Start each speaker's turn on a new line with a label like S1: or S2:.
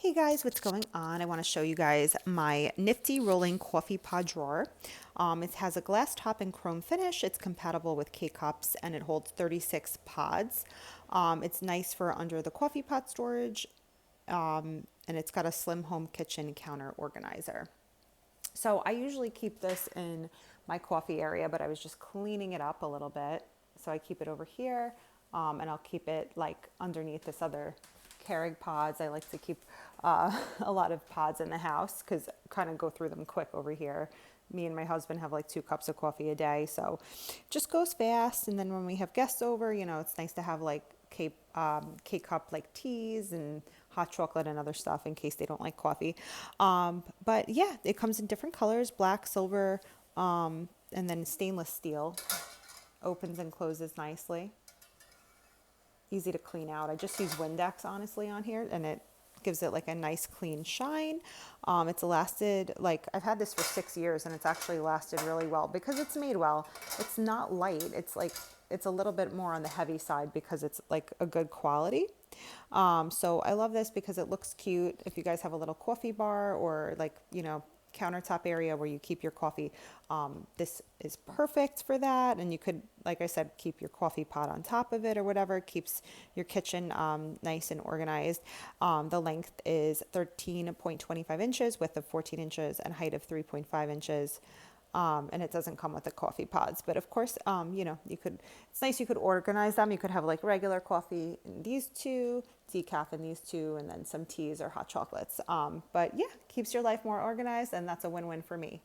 S1: Hey guys, what's going on? I want to show you guys my Nifty rolling coffee pod drawer. It has a glass top and chrome finish. It's compatible with K-cups and it holds 36 pods. It's nice for under the coffee pot storage, and it's got a slim home kitchen counter organizer. So I usually keep this in my coffee area, but I was just cleaning it up a little bit. So I keep it over here, and I'll keep it like underneath this other Keurig pods. I like to keep a lot of pods in the house because kind of go through them quick over here. Me and my husband have like 2 cups of coffee a day, so just goes fast. And then when we have guests over, it's nice to have like K-cup like teas and hot chocolate and other stuff in case they don't like coffee. But yeah, it comes in different colors, black, silver, and then stainless steel. Opens and closes nicely. Easy to clean out. I just use Windex honestly on here, and it gives it like a nice clean shine. It's lasted, like I've had this for 6 years and it's actually lasted really well because it's made well. It's not light. It's a little bit more on the heavy side because it's like a good quality. So I love this because it looks cute. If you guys have a little coffee bar or like, countertop area where you keep your coffee, this is perfect for that. And you could, like I said, keep your coffee pot on top of it or whatever. It keeps your kitchen nice and organized. The length is 13.25 inches, width of 14 inches, and height of 3.5 inches. And it doesn't come with the coffee pods, but of course, it's nice. You could organize them. You could have like regular coffee in these two, decaf in these two, and then some teas or hot chocolates. But yeah, keeps your life more organized, and that's a win-win for me.